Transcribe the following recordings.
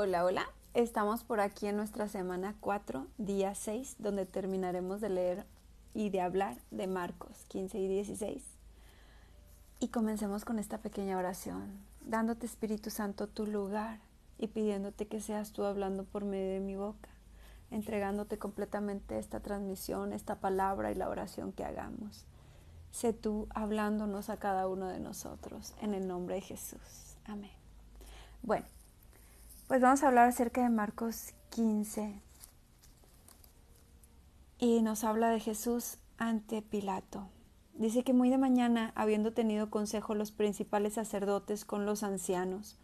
Hola, hola. Estamos por aquí en nuestra semana 4, día 6, donde terminaremos de leer y de hablar de Marcos 15 y 16. Y comencemos con esta pequeña oración, dándote Espíritu Santo tu lugar y pidiéndote que seas tú hablando por medio de mi boca, entregándote completamente esta transmisión, esta palabra y la oración que hagamos. Sé tú hablándonos a cada uno de nosotros, en el nombre de Jesús. Amén. Bueno, pues vamos a hablar acerca de Marcos 15 y nos habla de Jesús ante Pilato. Dice que muy de mañana, habiendo tenido consejo los principales sacerdotes con los ancianos,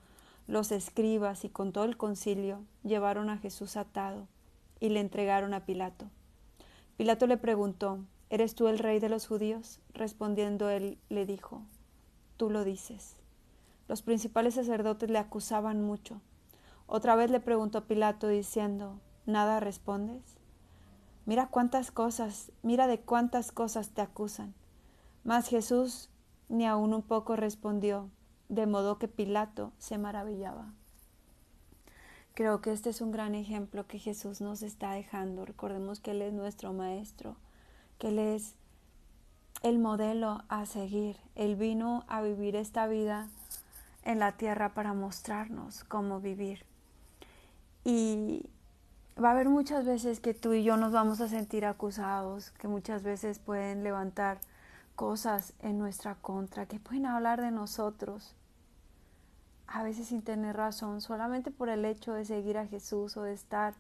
los escribas y con todo el concilio, llevaron a Jesús atado y le entregaron a Pilato. Pilato le preguntó: ¿Eres tú el rey de los judíos? Respondiendo él, le dijo: Tú lo dices. Los principales sacerdotes le acusaban mucho. Otra vez le preguntó Pilato diciendo: ¿Nada respondes? Mira de cuántas cosas te acusan. Mas Jesús ni aun un poco respondió, de modo que Pilato se maravillaba. Creo que este es un gran ejemplo que Jesús nos está dejando. Recordemos que Él es nuestro Maestro, que Él es el modelo a seguir. Él vino a vivir esta vida en la tierra para mostrarnos cómo vivir. Y va a haber muchas veces que tú y yo nos vamos a sentir acusados, que muchas veces pueden levantar cosas en nuestra contra, que pueden hablar de nosotros, a veces sin tener razón, solamente por el hecho de seguir a Jesús o de estar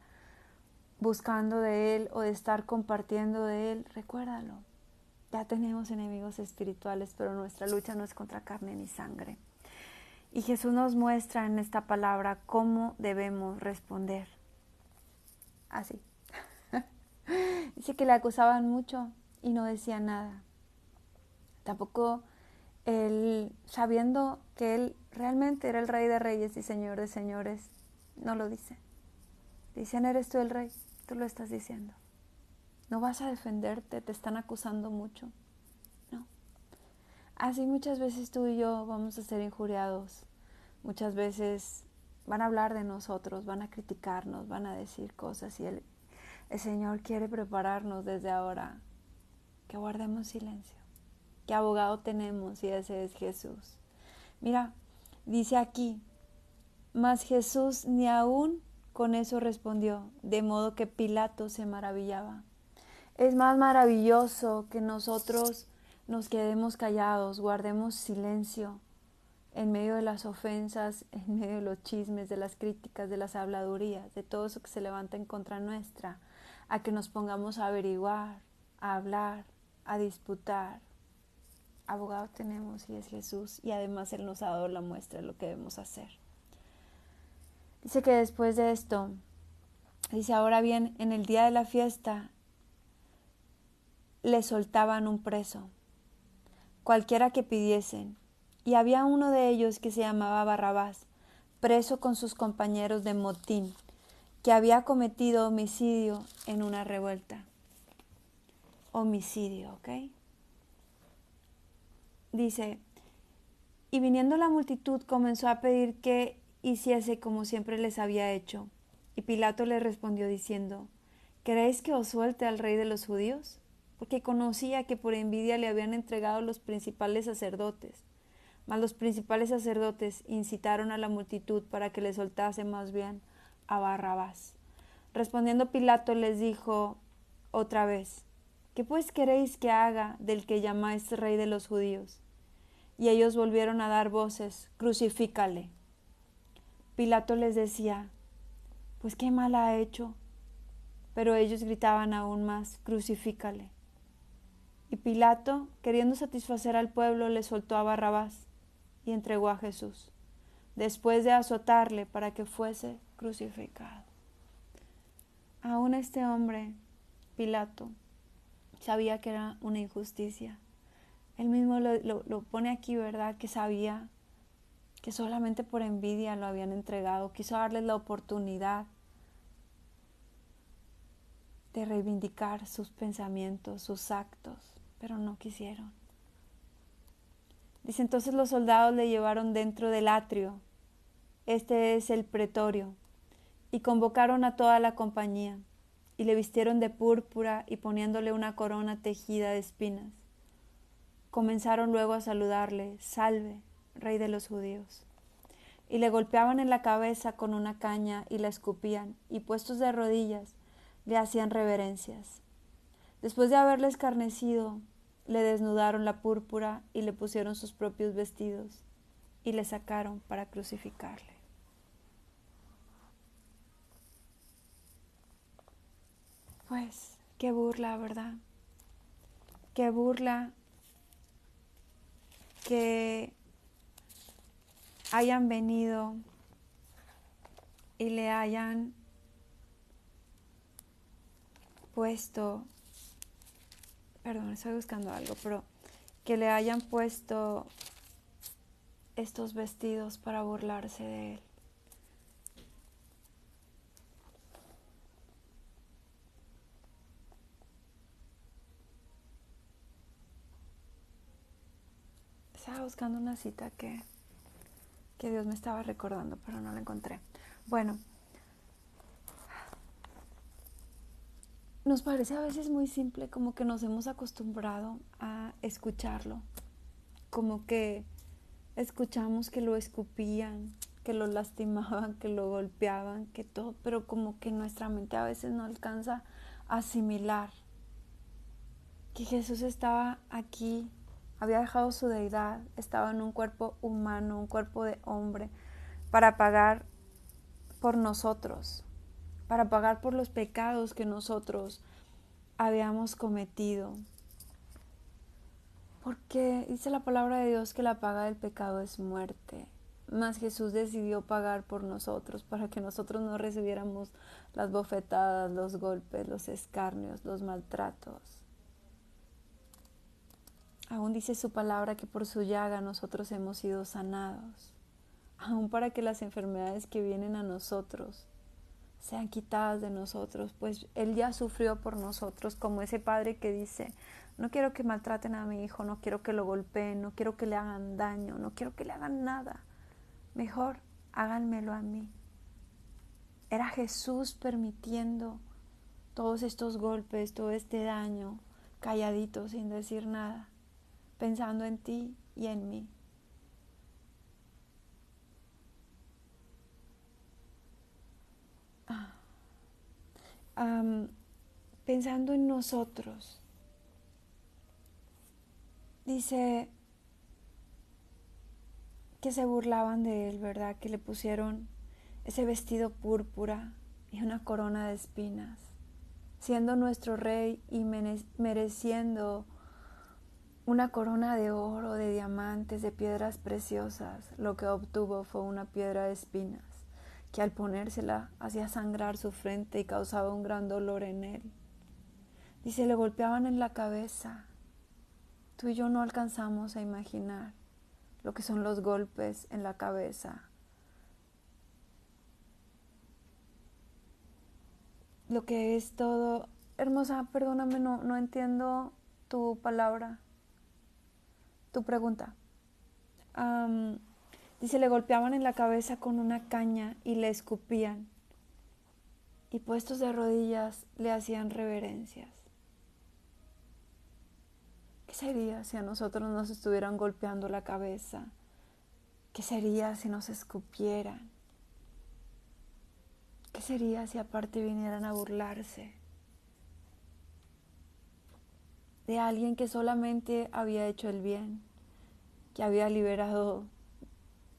buscando de Él o de estar compartiendo de Él. Recuérdalo, ya tenemos enemigos espirituales, pero nuestra lucha no es contra carne ni sangre. Y Jesús nos muestra en esta palabra cómo debemos responder. Así. Dice que le acusaban mucho y no decía nada. Tampoco él, sabiendo que él realmente era el Rey de Reyes y Señor de Señores, no lo dice. Dicen: ¿eres tú el Rey? Tú lo estás diciendo. No vas a defenderte, te están acusando mucho. No. Así muchas veces tú y yo vamos a ser injuriados. Muchas veces van a hablar de nosotros, van a criticarnos, van a decir cosas, y el Señor quiere prepararnos desde ahora que guardemos silencio. ¿Qué abogado tenemos? Y ese es Jesús. Mira, dice aquí: mas Jesús ni aún con eso respondió, de modo que Pilato se maravillaba. Es más maravilloso que nosotros nos quedemos callados, guardemos silencio en medio de las ofensas, en medio de los chismes, de las críticas, de las habladurías, de todo eso que se levanta en contra nuestra, a que nos pongamos a averiguar, a hablar, a disputar. Abogado tenemos, y es Jesús, y además Él nos ha dado la muestra de lo que debemos hacer. Dice que después de esto, dice: ahora bien, en el día de la fiesta le soltaban un preso, cualquiera que pidiesen, y había uno de ellos que se llamaba Barrabás, preso con sus compañeros de motín, que había cometido homicidio en una revuelta. Homicidio, ¿ok? Dice: y viniendo la multitud comenzó a pedir que hiciese como siempre les había hecho. Y Pilato le respondió diciendo: ¿queréis que os suelte al rey de los judíos? Porque conocía que por envidia le habían entregado los principales sacerdotes. Mas los principales sacerdotes incitaron a la multitud para que le soltase más bien a Barrabás. Respondiendo Pilato les dijo otra vez: ¿qué pues queréis que haga del que llamáis rey de los judíos? Y ellos volvieron a dar voces: crucifícale. Pilato les decía: pues qué mal ha hecho. Pero ellos gritaban aún más: crucifícale. Y Pilato, queriendo satisfacer al pueblo, le soltó a Barrabás y entregó a Jesús, después de azotarle para que fuese crucificado. Aún este hombre, Pilato, sabía que era una injusticia. Él mismo lo pone aquí, ¿verdad? Que sabía que solamente por envidia lo habían entregado. Quiso darles la oportunidad de reivindicar sus pensamientos, sus actos, pero no quisieron. Dice: entonces los soldados le llevaron dentro del atrio, este es el pretorio, Y convocaron a toda la compañía, y le vistieron de púrpura y poniéndole una corona tejida de espinas. Comenzaron luego a saludarle: Salve, Rey de los judíos. Y le golpeaban en la cabeza con una caña y la escupían, y puestos de rodillas le hacían reverencias. Después de haberle escarnecido, le desnudaron la púrpura y le pusieron sus propios vestidos, y le sacaron para crucificarle. Pues, qué burla, ¿verdad? Qué burla que hayan venido y le hayan puesto, perdón, estoy buscando algo, pero que le hayan puesto estos vestidos para burlarse de él. Estaba buscando una cita que Dios me estaba recordando, pero no la encontré. Bueno, nos parece a veces muy simple, como que nos hemos acostumbrado a escucharlo, como que escuchamos que lo escupían, que lo lastimaban, que lo golpeaban, que todo, pero como que nuestra mente a veces no alcanza a asimilar que Jesús estaba aquí, había dejado su deidad, estaba en un cuerpo humano, un cuerpo de hombre, para pagar por nosotros, para pagar por los pecados que nosotros habíamos cometido. Porque dice la palabra de Dios que la paga del pecado es muerte. Mas Jesús decidió pagar por nosotros para que nosotros no recibiéramos las bofetadas, los golpes, los escarnios, los maltratos. Aún dice su palabra que por su llaga nosotros hemos sido sanados. Aún para que las enfermedades que vienen a nosotros sean quitadas de nosotros, pues Él ya sufrió por nosotros, como ese padre que dice: no quiero que maltraten a mi hijo, no quiero que lo golpeen, no quiero que le hagan daño, no quiero que le hagan nada, mejor háganmelo a mí. Era Jesús permitiendo todos estos golpes, todo este daño, calladito, sin decir nada, pensando en ti y en mí. Pensando en nosotros, dice que se burlaban de él, ¿verdad? Que le pusieron ese vestido púrpura y una corona de espinas, siendo nuestro rey y mereciendo una corona de oro, de diamantes, de piedras preciosas. Lo que obtuvo fue una piedra de espinas, que al ponérsela hacía sangrar su frente y causaba un gran dolor en él. Dice, le golpeaban en la cabeza. Tú y yo no alcanzamos a imaginar lo que son los golpes en la cabeza, lo que es todo. Hermosa, perdóname, no entiendo tu palabra, tu pregunta. Dice, le golpeaban en la cabeza con una caña y le escupían, y puestos de rodillas le hacían reverencias. ¿Qué sería si a nosotros nos estuvieran golpeando la cabeza? ¿Qué sería si nos escupieran? ¿Qué sería si aparte vinieran a burlarse de alguien que solamente había hecho el bien, que había liberado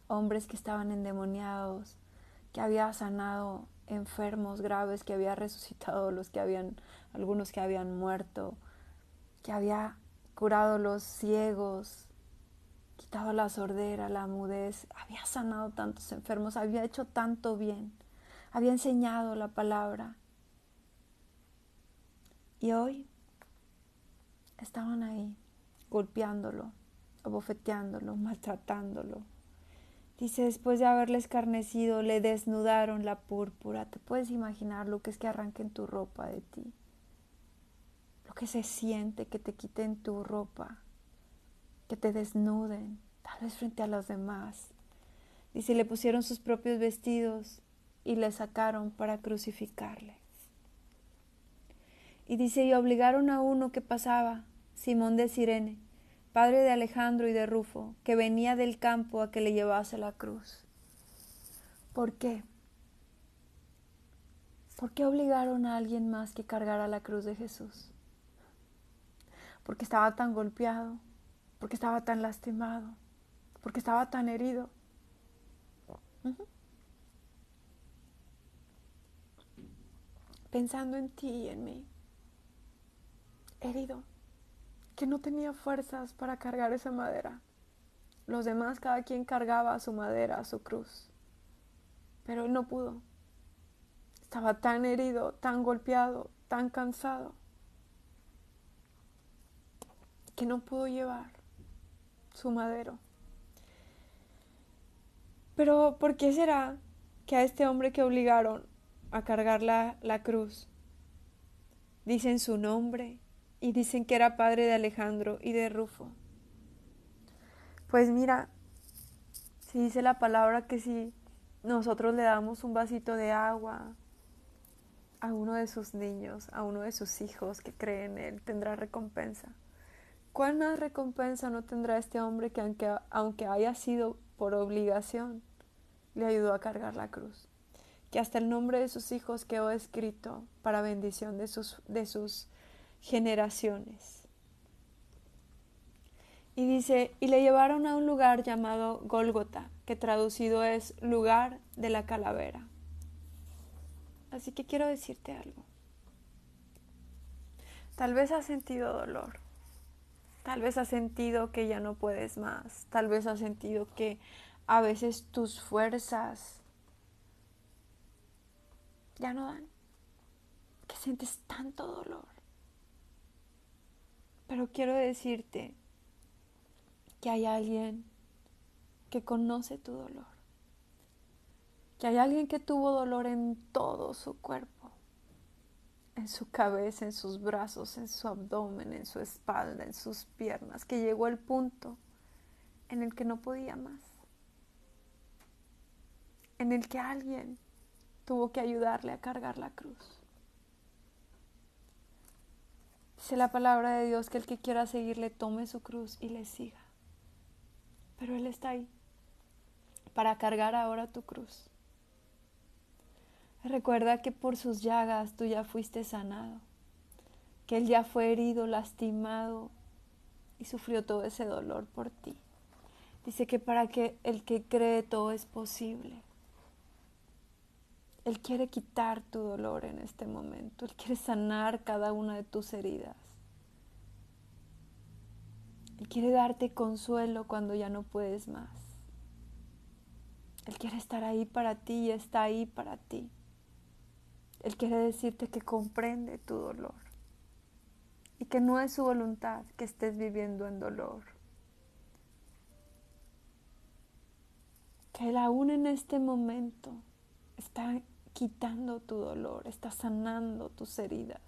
hombres que estaban endemoniados, que había sanado enfermos graves, que había resucitado algunos que habían muerto, que había curado los ciegos, quitado la sordera, la mudez, había sanado tantos enfermos, había hecho tanto bien, había enseñado la palabra? Y hoy estaban ahí, golpeándolo, abofeteándolo, maltratándolo. Dice, después de haberle escarnecido, le desnudaron la púrpura. ¿Te puedes imaginar lo que es que arranquen tu ropa de ti? Lo que se siente que te quiten tu ropa, que te desnuden, tal vez frente a los demás. Dice, le pusieron sus propios vestidos y le sacaron para crucificarle. Y dice, y obligaron a uno que pasaba, Simón de Cirene, padre de Alejandro y de Rufo, que venía del campo, a que le llevase la cruz. ¿Por qué? ¿Por qué obligaron a alguien más que cargara la cruz de Jesús? Porque estaba tan golpeado, porque estaba tan lastimado, porque estaba tan herido. Pensando en ti y en mí, herido, que no tenía fuerzas para cargar esa madera. Los demás, cada quien cargaba su madera, su cruz, pero él no pudo. Estaba tan herido, tan golpeado, tan cansado, que no pudo llevar su madero. Pero ¿por qué será que a este hombre que obligaron a cargar la cruz dicen su nombre y dicen que era padre de Alejandro y de Rufo? Pues mira, si dice la palabra que si nosotros le damos un vasito de agua a uno de sus niños, a uno de sus hijos que cree en él, tendrá recompensa. ¿Cuál más recompensa no tendrá este hombre que aunque haya sido por obligación, le ayudó a cargar la cruz? Que hasta el nombre de sus hijos quedó escrito para bendición de sus generaciones. Y dice, y le llevaron a un lugar llamado Gólgota, que traducido es lugar de la calavera. Así que quiero decirte algo. Tal vez has sentido dolor. Tal vez has sentido que ya no puedes más. Tal vez has sentido que a veces tus fuerzas ya no dan. Que sientes tanto dolor. Pero quiero decirte que hay alguien que conoce tu dolor. Que hay alguien que tuvo dolor en todo su cuerpo. En su cabeza, en sus brazos, en su abdomen, en su espalda, en sus piernas. Que llegó el punto en el que no podía más. En el que alguien tuvo que ayudarle a cargar la cruz. Dice la palabra de Dios que el que quiera seguirle tome su cruz y le siga. Pero Él está ahí para cargar ahora tu cruz. Recuerda que por sus llagas tú ya fuiste sanado, que Él ya fue herido, lastimado y sufrió todo ese dolor por ti. Dice que para que el que cree todo es posible. Él quiere quitar tu dolor en este momento. Él quiere sanar cada una de tus heridas. Él quiere darte consuelo cuando ya no puedes más. Él quiere estar ahí para ti y está ahí para ti. Él quiere decirte que comprende tu dolor y que no es su voluntad que estés viviendo en dolor. Que Él aún en este momento está quitando tu dolor, está sanando tus heridas,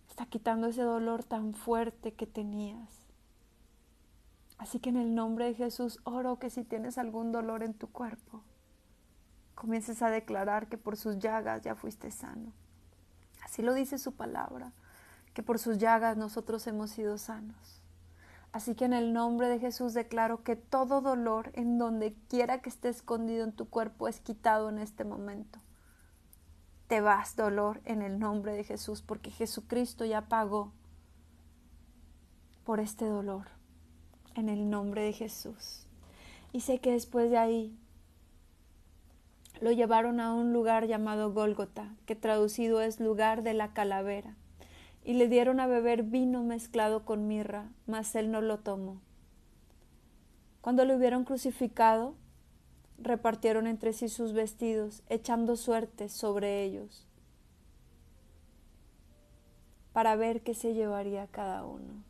está quitando ese dolor tan fuerte que tenías. Así que en el nombre de Jesús oro que si tienes algún dolor en tu cuerpo, comiences a declarar que por sus llagas ya fuiste sano. Así lo dice su palabra, que por sus llagas nosotros hemos sido sanos. Así que en el nombre de Jesús declaro que todo dolor en donde quiera que esté escondido en tu cuerpo es quitado en este momento. Te vas, dolor, en el nombre de Jesús, porque Jesucristo ya pagó por este dolor, en el nombre de Jesús. Y sé que después de ahí lo llevaron a un lugar llamado Gólgota, que traducido es lugar de la calavera, y le dieron a beber vino mezclado con mirra, mas él no lo tomó. Cuando lo hubieron crucificado, repartieron entre sí sus vestidos, echando suertes sobre ellos, para ver qué se llevaría cada uno,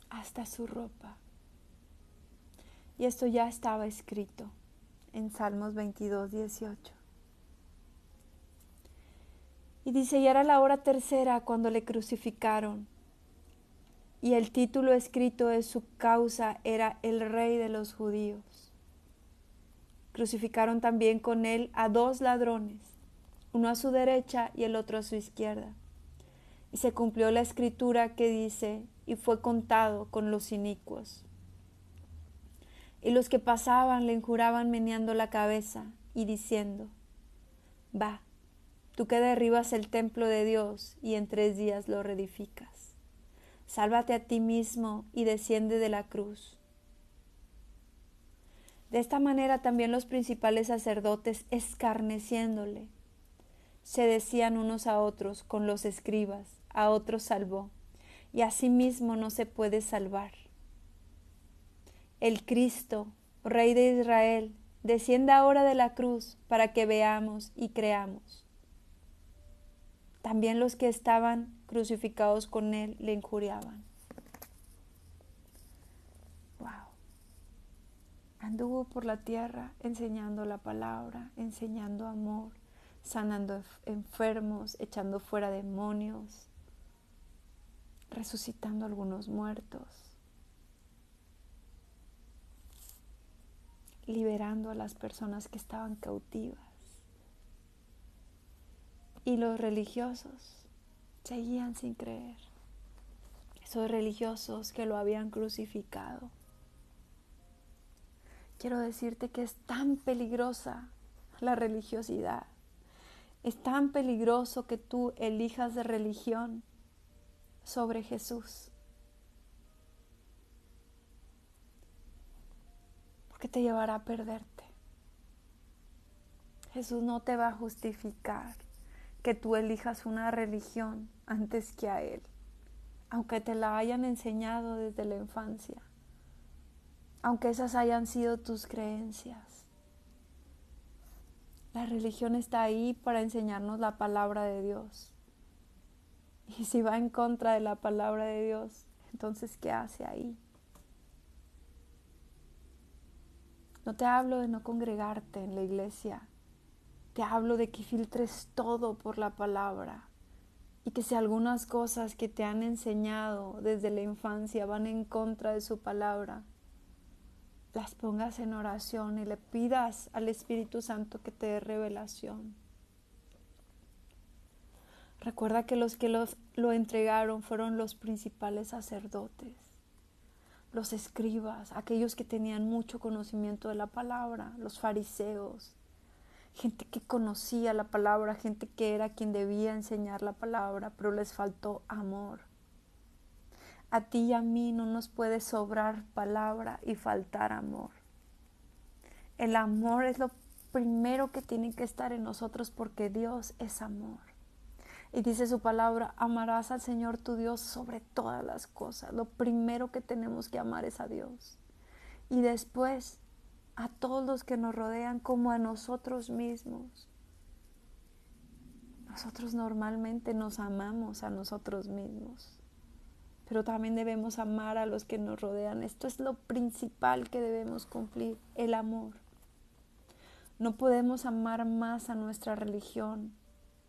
hasta su ropa. Y esto ya estaba escrito en Salmos 22, 18. Y dice, y era la hora tercera cuando le crucificaron, y el título escrito de su causa era el Rey de los Judíos. Crucificaron también con él a 2 ladrones, uno a su derecha y el otro a su izquierda. Y se cumplió la escritura que dice, y fue contado con los inicuos. Y los que pasaban le injuraban meneando la cabeza y diciendo, va, tú que derribas el templo de Dios y en 3 días lo reedificas. Sálvate a ti mismo y desciende de la cruz. De esta manera también los principales sacerdotes, escarneciéndole, se decían unos a otros con los escribas, a otros salvó, y a sí mismo no se puede salvar. El Cristo, Rey de Israel, descienda ahora de la cruz para que veamos y creamos. También los que estaban crucificados con él le injuriaban. Wow. Anduvo por la tierra enseñando la palabra, enseñando amor, sanando enfermos, echando fuera demonios, resucitando a algunos muertos, liberando a las personas que estaban cautivas. Y los religiosos seguían sin creer. Esos religiosos que lo habían crucificado. Quiero decirte que es tan peligrosa la religiosidad. Es tan peligroso que tú elijas de religión sobre Jesús. Porque te llevará a perderte. Jesús no te va a justificar que tú elijas una religión antes que a Él. Aunque te la hayan enseñado desde la infancia. Aunque esas hayan sido tus creencias. La religión está ahí para enseñarnos la palabra de Dios. Y si va en contra de la palabra de Dios, entonces ¿qué hace ahí? No te hablo de no congregarte en la iglesia. Te hablo de que filtres todo por la palabra. Y que si algunas cosas que te han enseñado desde la infancia van en contra de su palabra, las pongas en oración y le pidas al Espíritu Santo que te dé revelación. Recuerda que los que lo entregaron fueron los principales sacerdotes, los escribas, aquellos que tenían mucho conocimiento de la palabra, los fariseos, gente que conocía la palabra, gente que era quien debía enseñar la palabra, pero les faltó amor. A ti y a mí no nos puede sobrar palabra y faltar amor. El amor es lo primero que tiene que estar en nosotros porque Dios es amor. Y dice su palabra, amarás al Señor tu Dios sobre todas las cosas. Lo primero que tenemos que amar es a Dios. Y después a todos los que nos rodean como a nosotros mismos. Nosotros normalmente nos amamos a nosotros mismos. Pero también debemos amar a los que nos rodean. Esto es lo principal que debemos cumplir, el amor. No podemos amar más a nuestra religión,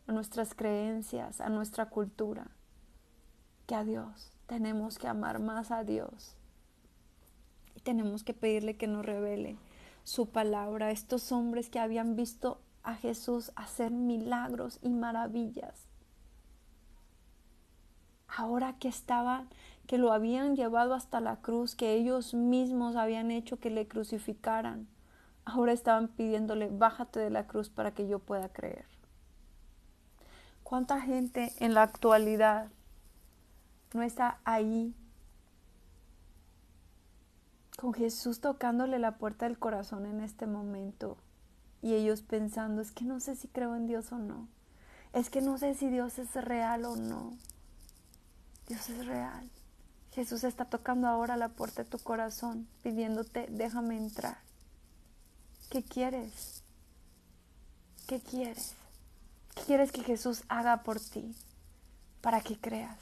a nuestras creencias, a nuestra cultura, que a Dios. Tenemos que amar más a Dios. Y tenemos que pedirle que nos revele su palabra. Estos hombres que habían visto a Jesús hacer milagros y maravillas. Ahora que lo habían llevado hasta la cruz, que ellos mismos habían hecho que le crucificaran, ahora estaban pidiéndole, bájate de la cruz para que yo pueda creer. ¿Cuánta gente en la actualidad no está ahí con Jesús tocándole la puerta del corazón en este momento? Y ellos pensando, es que no sé si creo en Dios o no. Es que no sé si Dios es real o no. Dios es real. Jesús está tocando ahora la puerta de tu corazón, pidiéndote, déjame entrar. ¿Qué quieres? ¿Qué quieres? ¿Qué quieres que Jesús haga por ti para que creas?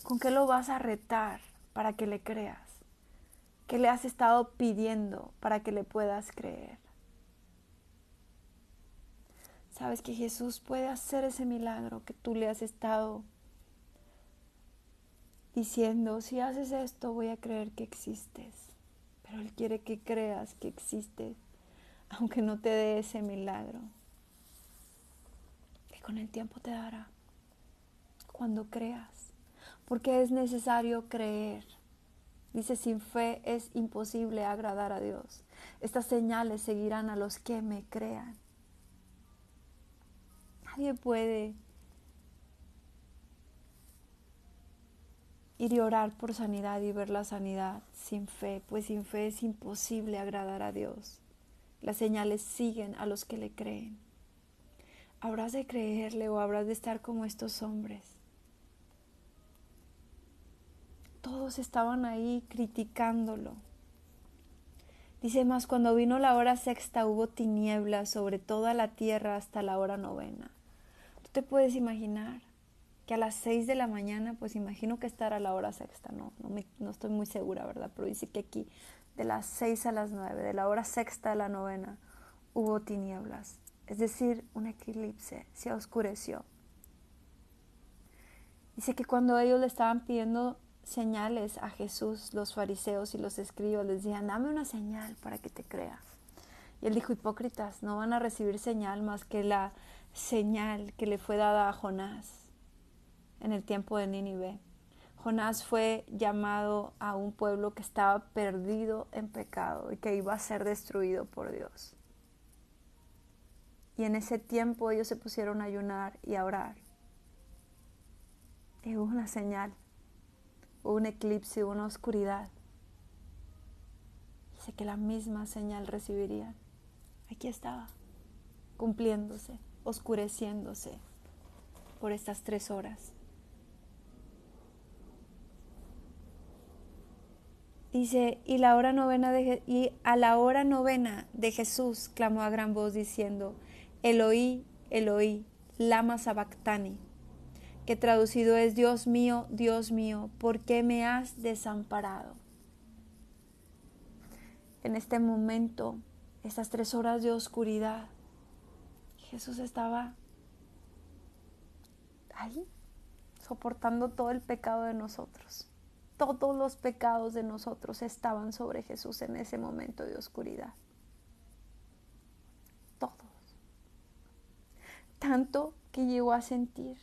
¿Con qué lo vas a retar para que le creas? ¿Qué le has estado pidiendo para que le puedas creer? Sabes que Jesús puede hacer ese milagro que tú le has estado diciendo, si haces esto voy a creer que existes. Pero Él quiere que creas que existes aunque no te dé ese milagro, que con el tiempo te dará, cuando creas, porque es necesario creer. Dice, sin fe es imposible agradar a Dios. Estas señales seguirán a los que me crean. Nadie puede ir y orar por sanidad y ver la sanidad sin fe, pues sin fe es imposible agradar a Dios. Las señales siguen a los que le creen. ¿Habrás de creerle o habrás de estar como estos hombres? Todos estaban ahí criticándolo. Dice más, cuando vino la hora sexta hubo tinieblas sobre toda la tierra hasta la hora novena. ¿Tú te puedes imaginar que a las 6 de la mañana, pues imagino que estará a la hora sexta, no estoy muy segura, ¿verdad? Pero dice que aquí de las 6 a las 9, de la hora sexta a la novena, hubo tinieblas. Es decir, un eclipse, se oscureció. Dice que cuando ellos le estaban pidiendo señales a Jesús, los fariseos y los escribas les decían, dame una señal para que te crea. Y él dijo, hipócritas, no van a recibir señal más que la señal que le fue dada a Jonás en el tiempo de Nínive. Jonás fue llamado a un pueblo que estaba perdido en pecado y que iba a ser destruido por Dios. Y en ese tiempo ellos se pusieron a ayunar y a orar. Y hubo una señal, hubo un eclipse, hubo una oscuridad. Dice que la misma señal recibirían. Aquí estaba, cumpliéndose, oscureciéndose por estas 3 horas. Dice, y a la hora novena de Jesús clamó a gran voz diciendo, Eloí, Eloí, lama sabactani, que traducido es, Dios mío, ¿por qué me has desamparado? En este momento, estas 3 horas de oscuridad, Jesús estaba ahí, soportando todo el pecado de nosotros. Todos los pecados de nosotros estaban sobre Jesús en ese momento de oscuridad. Todos. Tanto que llegó a sentir,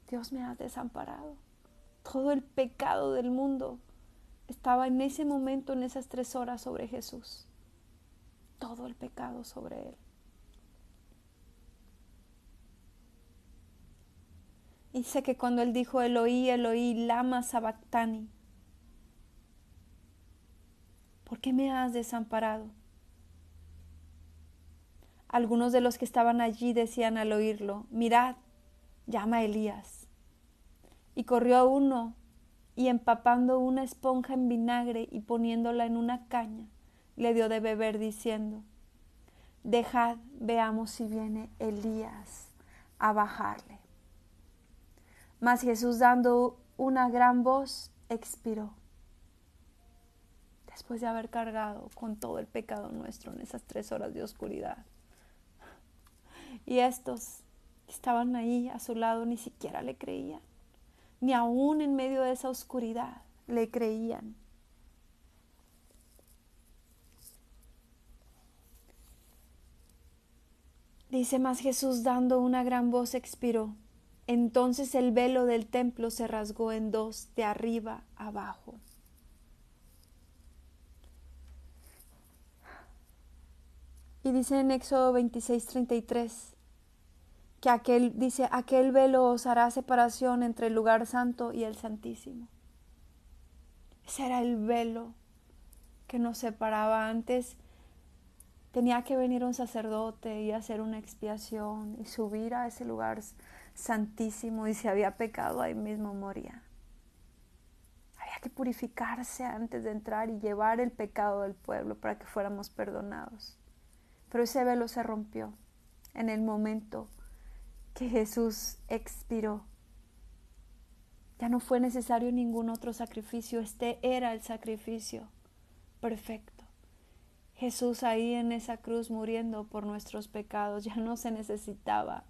Dios me has desamparado. Todo el pecado del mundo estaba en ese momento, en esas 3 horas sobre Jesús. Todo el pecado sobre él. Y dice que cuando él dijo Eloí, Eloí, lama sabactani, ¿por qué me has desamparado? Algunos de los que estaban allí decían al oírlo, mirad, llama a Elías. Y corrió a uno y empapando una esponja en vinagre y poniéndola en una caña, le dio de beber diciendo, dejad, veamos si viene Elías a bajarle. Mas Jesús, dando una gran voz, expiró. Después de haber cargado con todo el pecado nuestro en esas 3 horas de oscuridad. Y estos que estaban ahí a su lado ni siquiera le creían. Ni aún en medio de esa oscuridad le creían. Dice más Jesús, dando una gran voz, expiró. Entonces el velo del templo se rasgó en 2, de arriba a abajo. Y dice en Éxodo 26:33 que aquel velo os hará separación entre el lugar santo y el santísimo. Ese era el velo que nos separaba. Antes tenía que venir un sacerdote y hacer una expiación y subir a ese lugar santísimo, y si había pecado ahí mismo moría. Había que purificarse antes de entrar y llevar el pecado del pueblo para que fuéramos perdonados. Pero ese velo se rompió en el momento que Jesús expiró. Ya no fue necesario ningún otro sacrificio. Este era el sacrificio perfecto. Jesús ahí en esa cruz muriendo por nuestros pecados. Ya no se necesitaba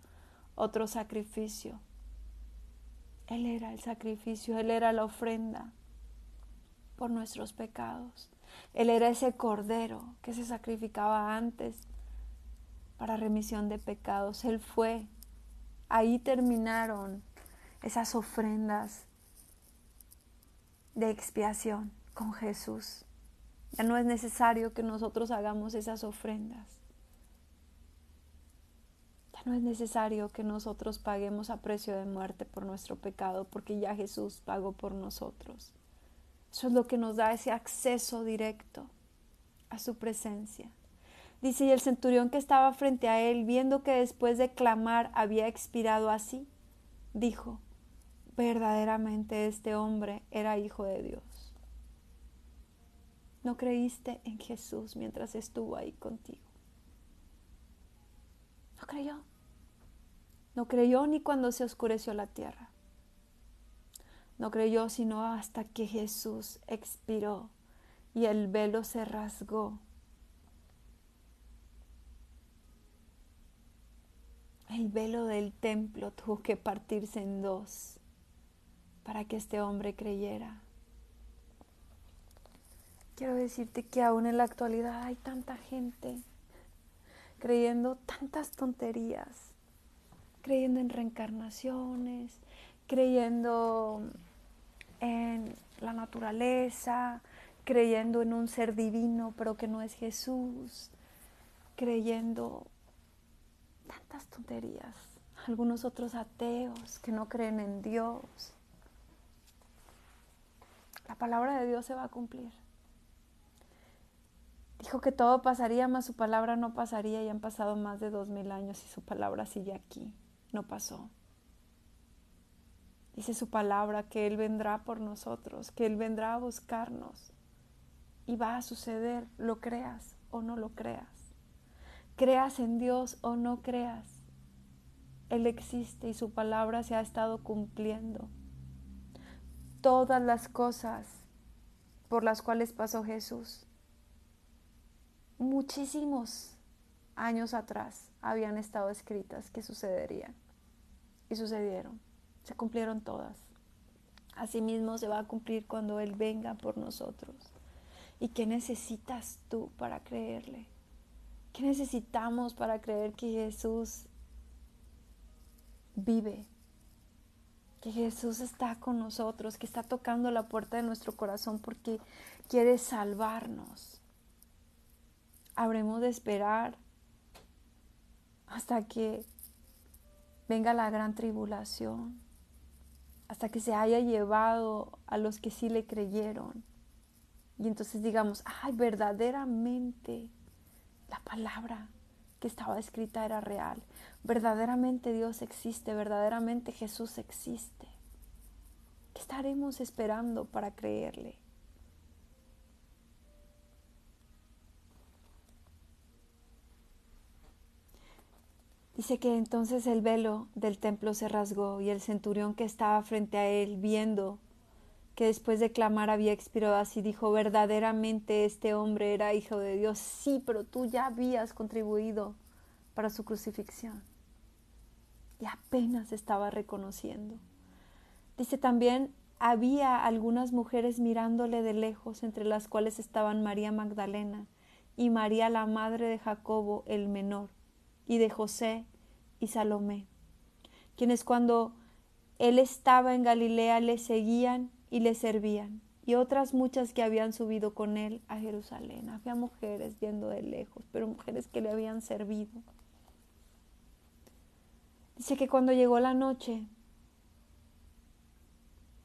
otro sacrificio. Él era el sacrificio, Él era la ofrenda por nuestros pecados. Él era ese cordero que se sacrificaba antes para remisión de pecados. Él fue. Ahí terminaron esas ofrendas de expiación con Jesús. Ya no es necesario que nosotros hagamos esas ofrendas. Ya no es necesario que nosotros paguemos a precio de muerte por nuestro pecado, porque ya Jesús pagó por nosotros. Eso es lo que nos da ese acceso directo a su presencia. Dice, y el centurión que estaba frente a él, viendo que después de clamar había expirado así, dijo, verdaderamente este hombre era hijo de Dios. No creíste en Jesús mientras estuvo ahí contigo. No creyó. No creyó ni cuando se oscureció la tierra. No creyó sino hasta que Jesús expiró y el velo se rasgó. El velo del templo tuvo que partirse en dos para que este hombre creyera. Quiero decirte que aún en la actualidad hay tanta gente creyendo tantas tonterías, creyendo en reencarnaciones, creyendo en la naturaleza, creyendo en un ser divino pero que no es Jesús, creyendo tantas tonterías. Algunos otros ateos que no creen en Dios. La palabra de Dios se va a cumplir. Dijo que todo pasaría, mas su palabra no pasaría, y han pasado más de 2000 años y su palabra sigue aquí, no pasó. Dice su palabra que Él vendrá por nosotros, que Él vendrá a buscarnos y va a suceder, lo creas o no lo creas. Creas en Dios o no creas, Él existe y su palabra se ha estado cumpliendo. Todas las cosas por las cuales pasó Jesús, muchísimos años atrás habían estado escritas que sucederían y sucedieron, se cumplieron todas. Asimismo se va a cumplir cuando Él venga por nosotros. ¿Y qué necesitas tú para creerle? ¿Qué necesitamos para creer que Jesús vive? Que Jesús está con nosotros, que está tocando la puerta de nuestro corazón porque quiere salvarnos. Habremos de esperar hasta que venga la gran tribulación, hasta que se haya llevado a los que sí le creyeron. Y entonces digamos, ay, verdaderamente la palabra que estaba escrita era real. Verdaderamente Dios existe, verdaderamente Jesús existe. ¿Qué estaremos esperando para creerle? Dice que entonces el velo del templo se rasgó y el centurión que estaba frente a él, viendo que después de clamar había expirado así, dijo, verdaderamente este hombre era hijo de Dios. Sí, pero tú ya habías contribuido para su crucifixión. Y apenas estaba reconociendo. Dice también, había algunas mujeres mirándole de lejos, entre las cuales estaban María Magdalena y María la madre de Jacobo el menor, y de José y Salomé, quienes cuando él estaba en Galilea le seguían y le servían, y otras muchas que habían subido con él a Jerusalén. Había mujeres viendo de lejos, pero mujeres que le habían servido. Dice que cuando llegó la noche,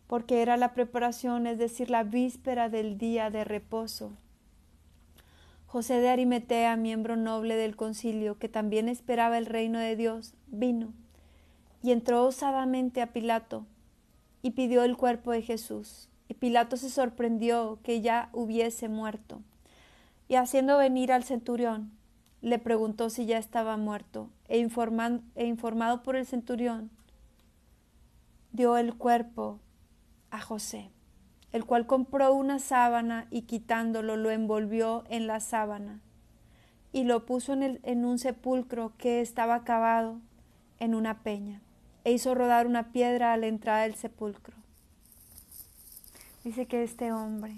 porque era la preparación, es decir, la víspera del día de reposo, José de Arimatea, miembro noble del concilio, que también esperaba el reino de Dios, vino y entró osadamente a Pilato y pidió el cuerpo de Jesús. Y Pilato se sorprendió que ya hubiese muerto. Y haciendo venir al centurión, le preguntó si ya estaba muerto, e informado por el centurión, dio el cuerpo a José, el cual compró una sábana y quitándolo lo envolvió en la sábana y lo puso en un sepulcro que estaba cavado en una peña, e hizo rodar una piedra a la entrada del sepulcro. Dice que este hombre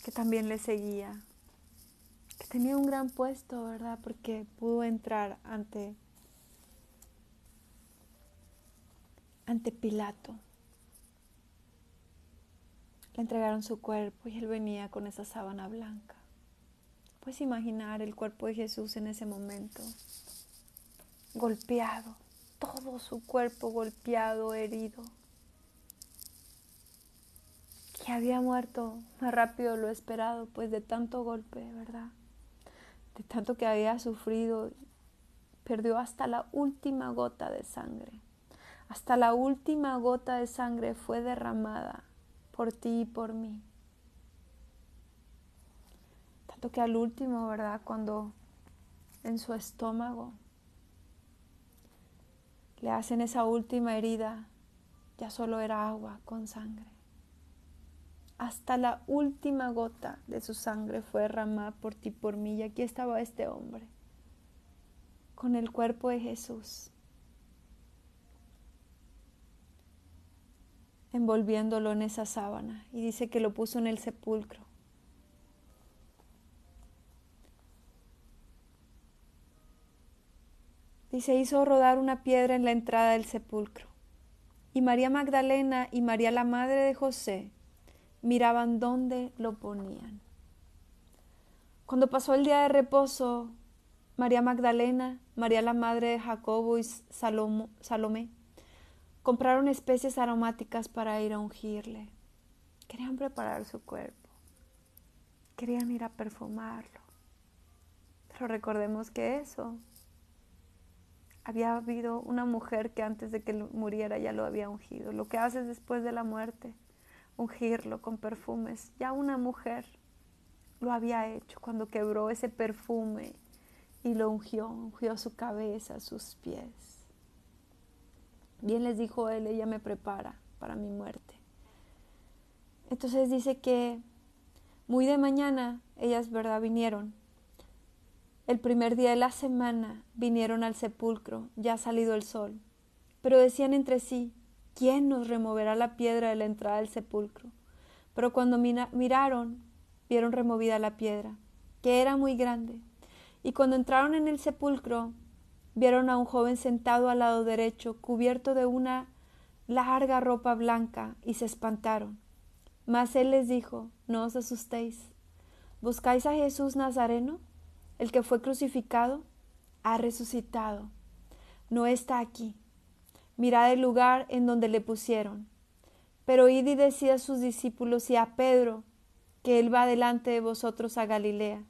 que también le seguía, que tenía un gran puesto, ¿verdad? Porque pudo entrar ante Pilato. Le entregaron su cuerpo y él venía con esa sábana blanca. Puedes imaginar el cuerpo de Jesús en ese momento, golpeado, todo su cuerpo golpeado, herido, que había muerto más rápido de lo esperado, pues de tanto golpe, ¿verdad? De tanto que había sufrido, perdió hasta la última gota de sangre. Hasta la última gota de sangre fue derramada por ti y por mí. Tanto que al último, ¿verdad? Cuando en su estómago le hacen esa última herida, ya solo era agua con sangre. Hasta la última gota de su sangre fue derramada por ti y por mí. Y aquí estaba este hombre, con el cuerpo de Jesús, envolviéndolo en esa sábana. Y dice que lo puso en el sepulcro. Dice, hizo rodar una piedra en la entrada del sepulcro. Y María Magdalena y María la madre de José miraban dónde lo ponían. Cuando pasó el día de reposo, María Magdalena, María la madre de Jacobo y Salomé compraron especies aromáticas para ir a ungirle. Querían preparar su cuerpo, querían ir a perfumarlo. Pero recordemos que eso, había habido una mujer que antes de que muriera ya lo había ungido. Lo que haces después de la muerte, ungirlo con perfumes. Ya una mujer lo había hecho cuando quebró ese perfume y lo ungió su cabeza, sus pies. Bien les dijo él, ella me prepara para mi muerte. Entonces dice que muy de mañana ellas, ¿verdad?, vinieron. El primer día de la semana vinieron al sepulcro, ya salido el sol. Pero decían entre sí, ¿quién nos removerá la piedra de la entrada del sepulcro? Pero cuando miraron, vieron removida la piedra, que era muy grande. Y cuando entraron en el sepulcro, vieron a un joven sentado al lado derecho, cubierto de una larga ropa blanca, y se espantaron. Mas él les dijo, no os asustéis. ¿Buscáis a Jesús Nazareno? El que fue crucificado, ha resucitado. No está aquí. Mirad el lugar en donde le pusieron. Pero id y decid a sus discípulos y a Pedro, que él va delante de vosotros a Galilea.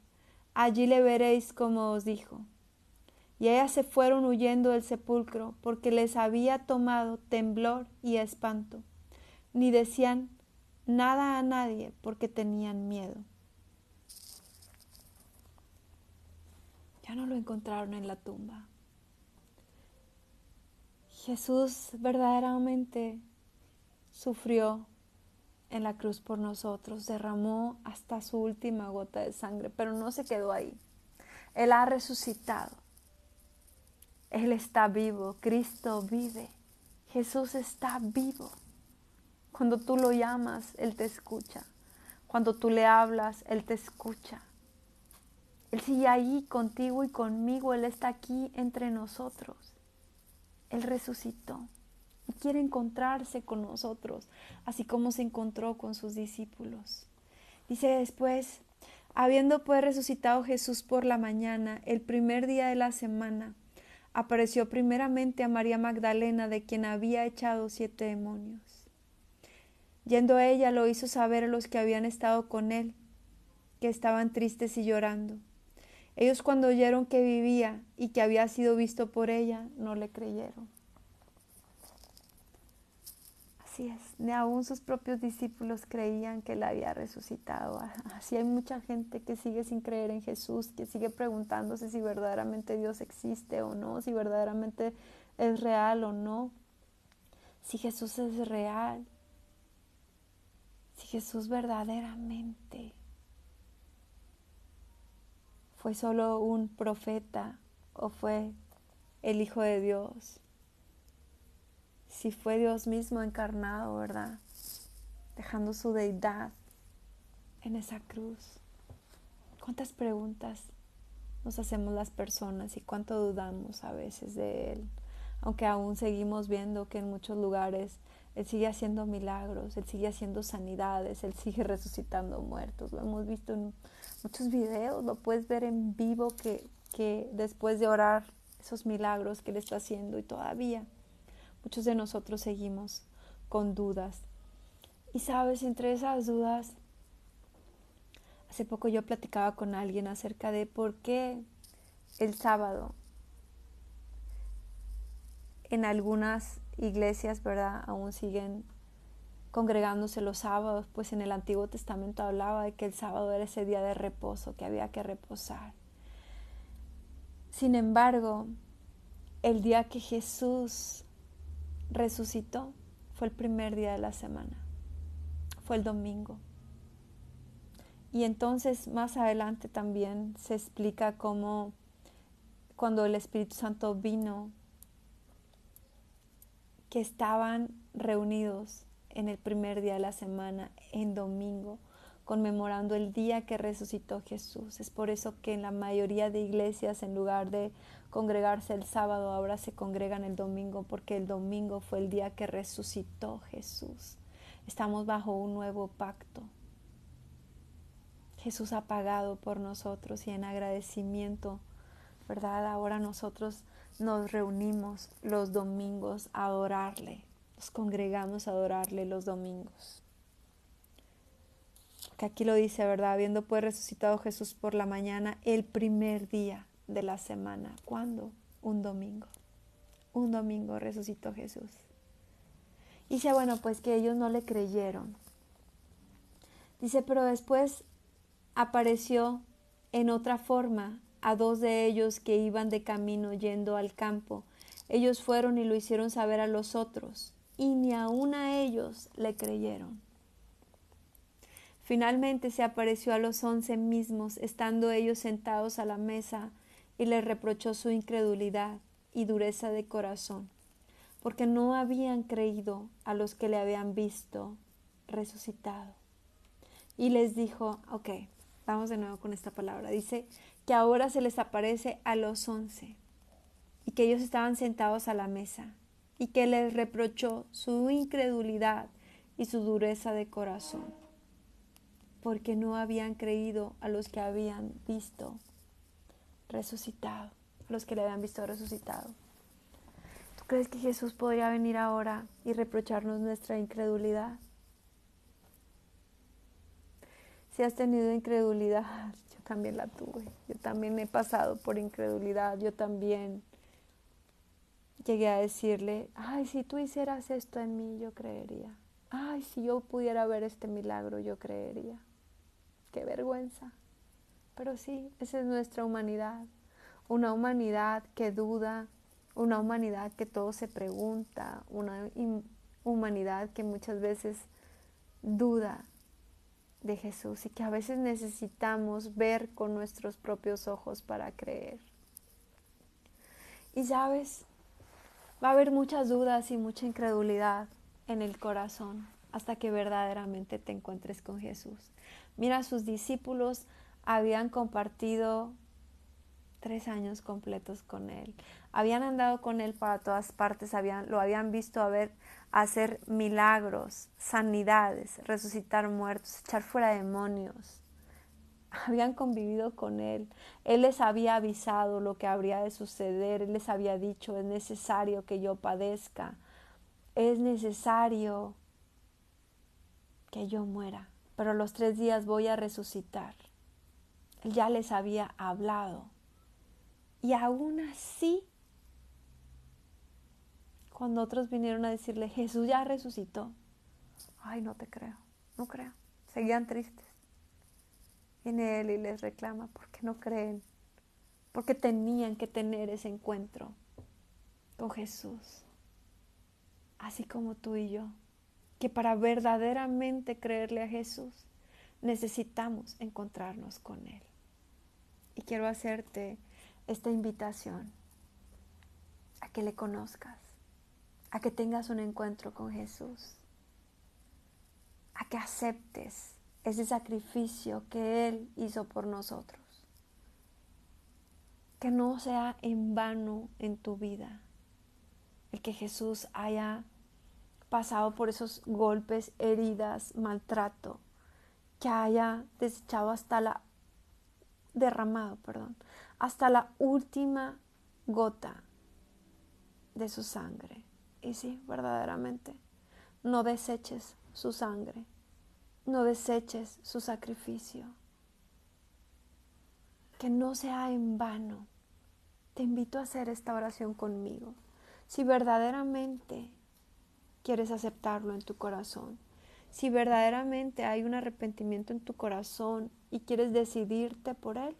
Allí le veréis como os dijo. Y ellas se fueron huyendo del sepulcro, porque les había tomado temblor y espanto. Ni decían nada a nadie, porque tenían miedo. Ya no lo encontraron en la tumba. Jesús verdaderamente sufrió en la cruz por nosotros, derramó hasta su última gota de sangre, pero no se quedó ahí. Él ha resucitado. Él está vivo, Cristo vive, Jesús está vivo. Cuando tú lo llamas, Él te escucha. Cuando tú le hablas, Él te escucha. Él sigue ahí contigo y conmigo, Él está aquí entre nosotros. Él resucitó y quiere encontrarse con nosotros, así como se encontró con sus discípulos. Dice después, habiendo pues resucitado Jesús por la mañana, el primer día de la semana, apareció primeramente a María Magdalena, de quien había echado 7 demonios. Yendo a ella, lo hizo saber a los que habían estado con él, que estaban tristes y llorando. Ellos, cuando oyeron que vivía y que había sido visto por ella, no le creyeron. Así es, ni aún sus propios discípulos creían que él había resucitado. Así hay mucha gente que sigue sin creer en Jesús, que sigue preguntándose si verdaderamente Dios existe o no, si verdaderamente es real o no, si Jesús es real, si Jesús verdaderamente fue solo un profeta o fue el Hijo de Dios. Si fue Dios mismo encarnado, ¿verdad? Dejando su deidad en esa cruz. ¿Cuántas preguntas nos hacemos las personas y cuánto dudamos a veces de Él? Aunque aún seguimos viendo que en muchos lugares Él sigue haciendo milagros, Él sigue haciendo sanidades, Él sigue resucitando muertos. Lo hemos visto en muchos videos, lo puedes ver en vivo que después de orar esos milagros que Él está haciendo, y todavía muchos de nosotros seguimos con dudas. Y sabes, entre esas dudas, hace poco yo platicaba con alguien acerca de por qué el sábado en algunas iglesias, ¿verdad?, aún siguen congregándose los sábados, pues en el Antiguo Testamento hablaba de que el sábado era ese día de reposo, que había que reposar. Sin embargo, el día que Jesús resucitó fue el primer día de la semana, fue el domingo. Y entonces más adelante también se explica cómo cuando el Espíritu Santo vino, que estaban reunidos en el primer día de la semana, en domingo, conmemorando el día que resucitó Jesús. Es por eso que en la mayoría de iglesias, en lugar de congregarse el sábado, ahora se congregan el domingo, porque el domingo fue el día que resucitó Jesús. Estamos bajo un nuevo pacto. Jesús ha pagado por nosotros y en agradecimiento, ¿verdad? Ahora nosotros nos reunimos los domingos a adorarle, nos congregamos a adorarle los domingos. Que aquí lo dice, ¿verdad? Habiendo pues resucitado Jesús por la mañana, el primer día de la semana. ¿Cuándo? Un domingo. Un domingo resucitó Jesús. Y dice, bueno, pues que ellos no le creyeron. Dice, pero después apareció en otra forma a dos de ellos que iban de camino yendo al campo. Ellos fueron y lo hicieron saber a los otros, y ni aun a ellos le creyeron. Finalmente se apareció a los 11 mismos, estando ellos sentados a la mesa, y les reprochó su incredulidad y dureza de corazón, porque no habían creído a los que le habían visto resucitado. Y les dijo, ok, vamos de nuevo con esta palabra. Dice que ahora se les aparece a los 11 y que ellos estaban sentados a la mesa y que les reprochó su incredulidad y su dureza de corazón, porque no habían creído a los que habían visto resucitado, a los que le habían visto resucitado. ¿Tú crees que Jesús podría venir ahora y reprocharnos nuestra incredulidad? Si has tenido incredulidad, yo también la tuve. Yo también he pasado por incredulidad. Yo también llegué a decirle, ay, si tú hicieras esto en mí, yo creería. Ay, si yo pudiera ver este milagro, yo creería. Qué vergüenza. Pero sí, esa es nuestra humanidad. Una humanidad que duda, una humanidad que todo se pregunta, una humanidad que muchas veces duda de Jesús y que a veces necesitamos ver con nuestros propios ojos para creer. Y sabes, va a haber muchas dudas y mucha incredulidad en el corazón hasta que verdaderamente te encuentres con Jesús. Mira, sus discípulos habían compartido 3 años completos con Él. Habían andado con Él para todas partes, lo habían visto hacer milagros, sanidades, resucitar muertos, echar fuera demonios. Habían convivido con Él. Él les había avisado lo que habría de suceder. Él les había dicho, es necesario que yo padezca. Es necesario que yo muera, pero a los 3 días voy a resucitar. Él ya les había hablado. Y aún así, cuando otros vinieron a decirle, Jesús ya resucitó, ay, no te creo, no creo. Seguían tristes. Viene Él y les reclama, ¿por qué no creen? Porque tenían que tener ese encuentro con Jesús, así como tú y yo, que para verdaderamente creerle a Jesús necesitamos encontrarnos con Él. Y quiero hacerte esta invitación a que le conozcas, a que tengas un encuentro con Jesús, a que aceptes ese sacrificio que Él hizo por nosotros. Que no sea en vano en tu vida el que Jesús haya pasado por esos golpes, heridas, maltrato, que haya derramado, hasta la última gota de su sangre. Y sí, verdaderamente, no deseches su sangre, no deseches su sacrificio. Que no sea en vano. Te invito a hacer esta oración conmigo. Si verdaderamente quieres aceptarlo en tu corazón, si verdaderamente hay un arrepentimiento en tu corazón y quieres decidirte por Él,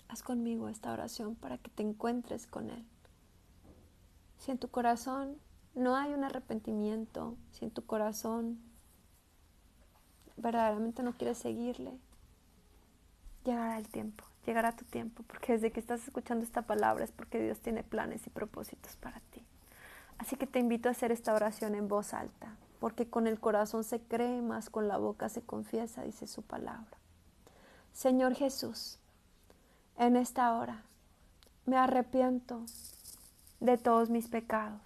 haz conmigo esta oración para que te encuentres con Él. Si en tu corazón no hay un arrepentimiento, si en tu corazón verdaderamente no quieres seguirle, llegará el tiempo, llegará tu tiempo, porque desde que estás escuchando esta palabra es porque Dios tiene planes y propósitos para ti. Así que te invito a hacer esta oración en voz alta, porque con el corazón se cree, más con la boca se confiesa, dice su palabra. Señor Jesús, en esta hora me arrepiento de todos mis pecados.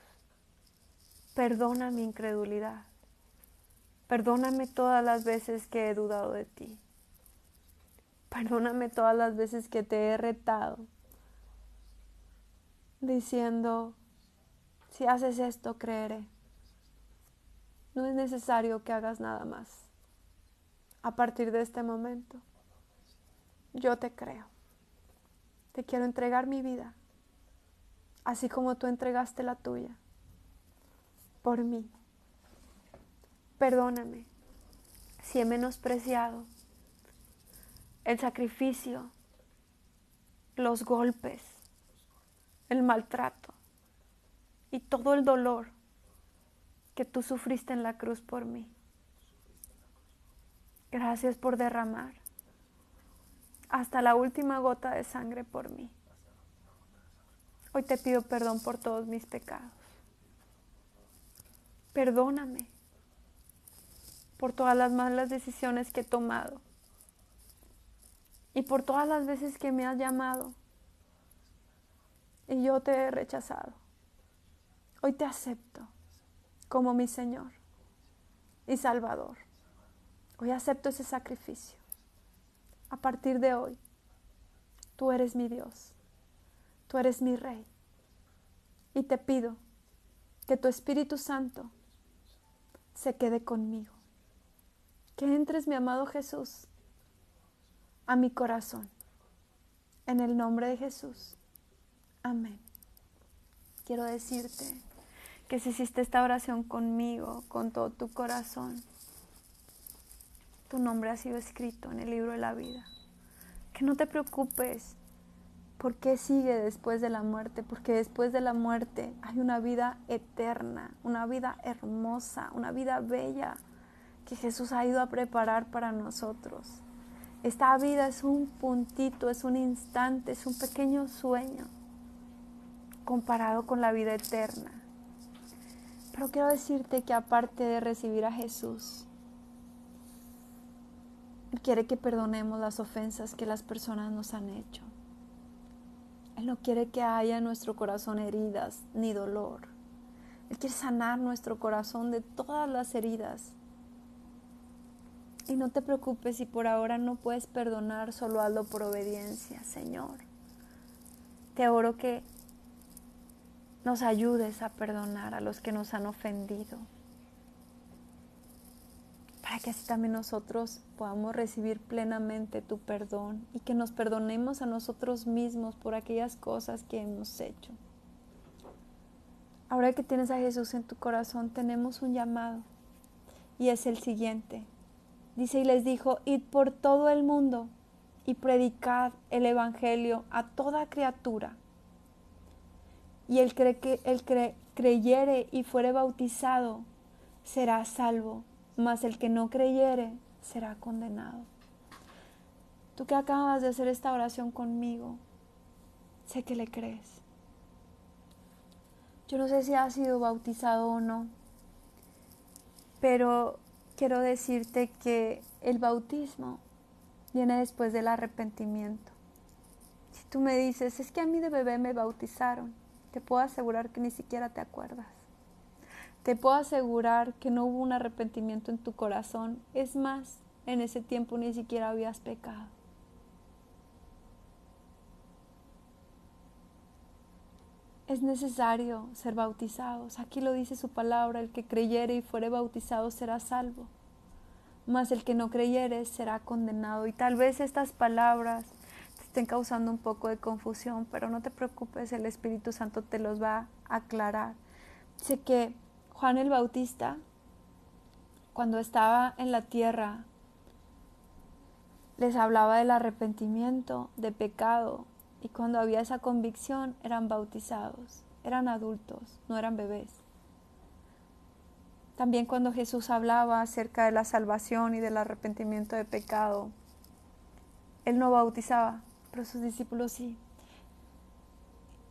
Perdona mi incredulidad. Perdóname todas las veces que he dudado de ti. Perdóname todas las veces que te he retado, diciendo, si haces esto, creeré. No es necesario que hagas nada más. A partir de este momento, yo te creo. Te quiero entregar mi vida, así como tú entregaste la tuya, por mí. Perdóname si he menospreciado el sacrificio, los golpes, el maltrato y todo el dolor que tú sufriste en la cruz por mí. Gracias por derramar hasta la última gota de sangre por mí. Hoy te pido perdón por todos mis pecados. Perdóname por todas las malas decisiones que he tomado y por todas las veces que me has llamado y yo te he rechazado. Hoy te acepto como mi Señor y Salvador. Hoy acepto ese sacrificio. A partir de hoy, tú eres mi Dios, tú eres mi Rey. Y te pido que tu Espíritu Santo se quede conmigo. Que entres, mi amado Jesús, a mi corazón. En el nombre de Jesús. Amén. Quiero decirte que si hiciste esta oración conmigo, con todo tu corazón, tu nombre ha sido escrito en el libro de la vida. Que no te preocupes por qué sigue después de la muerte, porque después de la muerte hay una vida eterna, una vida hermosa, una vida bella que Jesús ha ido a preparar para nosotros. Esta vida es un puntito, es un instante, es un pequeño sueño comparado con la vida eterna. Pero quiero decirte que aparte de recibir a Jesús, Él quiere que perdonemos las ofensas que las personas nos han hecho. Él no quiere que haya en nuestro corazón heridas ni dolor. Él quiere sanar nuestro corazón de todas las heridas. Y no te preocupes si por ahora no puedes perdonar, solo hazlo por obediencia, Señor. Te oro que nos ayudes a perdonar a los que nos han ofendido, para que así también nosotros podamos recibir plenamente tu perdón y que nos perdonemos a nosotros mismos por aquellas cosas que hemos hecho. Ahora que tienes a Jesús en tu corazón, tenemos un llamado y es el siguiente. Dice, y les dijo, id por todo el mundo y predicad el evangelio a toda criatura. Y el que creyere y fuere bautizado será salvo, mas el que no creyere será condenado. Tú que acabas de hacer esta oración conmigo, sé que le crees. Yo no sé si has sido bautizado o no, pero quiero decirte que el bautismo viene después del arrepentimiento. Si tú me dices, es que a mí de bebé me bautizaron, te puedo asegurar que ni siquiera te acuerdas. Te puedo asegurar que no hubo un arrepentimiento en tu corazón. Es más, en ese tiempo ni siquiera habías pecado. Es necesario ser bautizados. Aquí lo dice su palabra, el que creyere y fuere bautizado será salvo, mas el que no creyere será condenado. Y tal vez estas palabras te estén causando un poco de confusión, pero no te preocupes, el Espíritu Santo te los va a aclarar. Sé que Juan el Bautista, cuando estaba en la tierra, les hablaba del arrepentimiento, de pecado, y cuando había esa convicción eran bautizados, eran adultos, no eran bebés. También cuando Jesús hablaba acerca de la salvación y del arrepentimiento de pecado, Él no bautizaba, pero sus discípulos sí.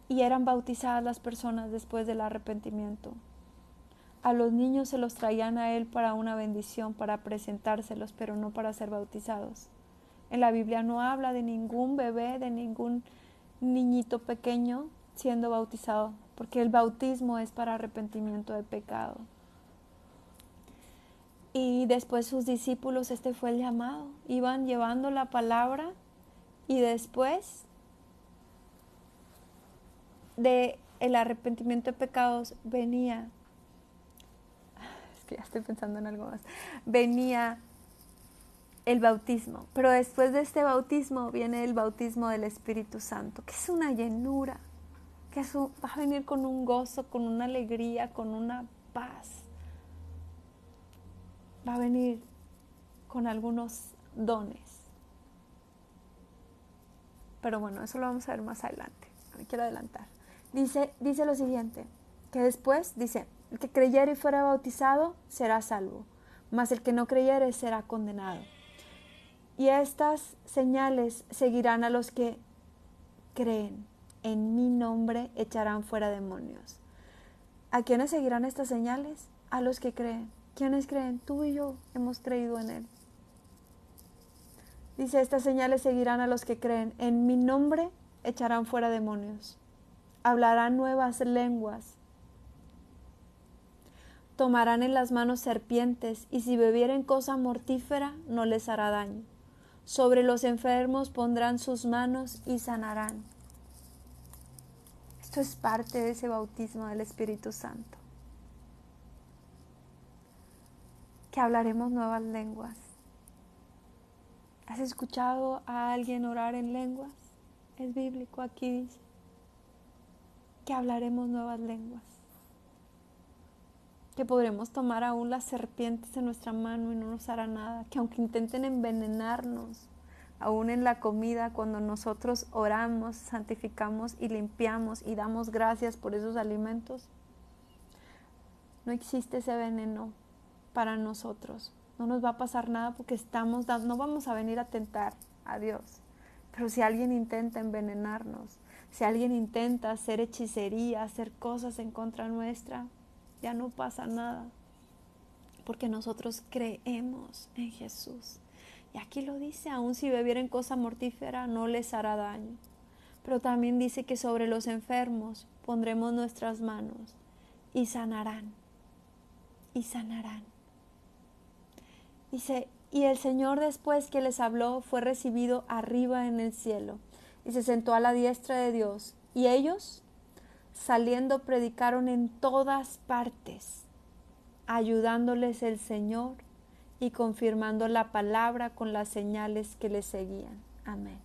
Y eran bautizadas las personas después del arrepentimiento. A los niños se los traían a Él para una bendición, para presentárselos, pero no para ser bautizados. En la Biblia no habla de ningún bebé, de ningún niñito pequeño siendo bautizado, porque el bautismo es para arrepentimiento de pecado. Y después sus discípulos, este fue el llamado, iban llevando la palabra y después de el arrepentimiento de pecados venía, es que ya estoy pensando en algo más, venía el bautismo, pero después de este bautismo viene el bautismo del Espíritu Santo, que es una llenura, que va a venir con un gozo, con una alegría, con una paz, va a venir con algunos dones. Pero bueno, eso lo vamos a ver más adelante, no me quiero adelantar. Dice lo siguiente, que después dice, el que creyere y fuera bautizado será salvo, mas el que no creyere será condenado. Y estas señales seguirán a los que creen. En mi nombre echarán fuera demonios. ¿A quiénes seguirán estas señales? A los que creen. ¿Quiénes creen? Tú y yo hemos creído en Él. Dice, estas señales seguirán a los que creen. En mi nombre echarán fuera demonios. Hablarán nuevas lenguas. Tomarán en las manos serpientes, y si bebieren cosa mortífera, no les hará daño. Sobre los enfermos pondrán sus manos y sanarán. Esto es parte de ese bautismo del Espíritu Santo. Que hablaremos nuevas lenguas. ¿Has escuchado a alguien orar en lenguas? Es bíblico, aquí dice que hablaremos nuevas lenguas. Que podremos tomar aún las serpientes en nuestra mano y no nos hará nada. Que aunque intenten envenenarnos, aún en la comida, cuando nosotros oramos, santificamos y limpiamos y damos gracias por esos alimentos, no existe ese veneno para nosotros. No nos va a pasar nada porque no vamos a venir a tentar a Dios. Pero si alguien intenta envenenarnos, si alguien intenta hacer hechicería, hacer cosas en contra nuestra, ya no pasa nada, porque nosotros creemos en Jesús. Y aquí lo dice, aun si bebieren cosa mortífera, no les hará daño. Pero también dice que sobre los enfermos pondremos nuestras manos y sanarán. Y sanarán. Dice, y el Señor después que les habló fue recibido arriba en el cielo y se sentó a la diestra de Dios. Y ellos, saliendo, predicaron en todas partes, ayudándoles el Señor y confirmando la palabra con las señales que les seguían. Amén.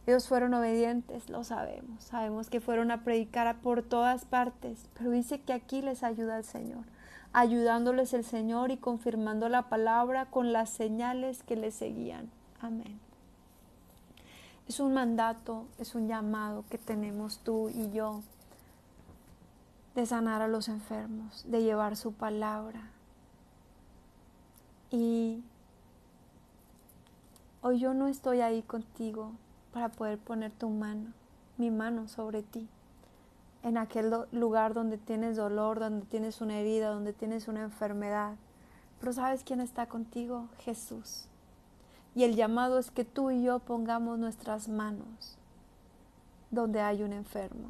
Ellos fueron obedientes, lo sabemos. Sabemos que fueron a predicar por todas partes, pero dice que aquí les ayuda el Señor, ayudándoles el Señor y confirmando la palabra con las señales que les seguían. Amén. Es un mandato, es un llamado que tenemos tú y yo de sanar a los enfermos, de llevar su palabra. Y hoy yo no estoy ahí contigo para poder poner mi mano sobre ti, en aquel lugar donde tienes dolor, donde tienes una herida, donde tienes una enfermedad. Pero ¿sabes quién está contigo? Jesús. Y el llamado es que tú y yo pongamos nuestras manos donde hay un enfermo.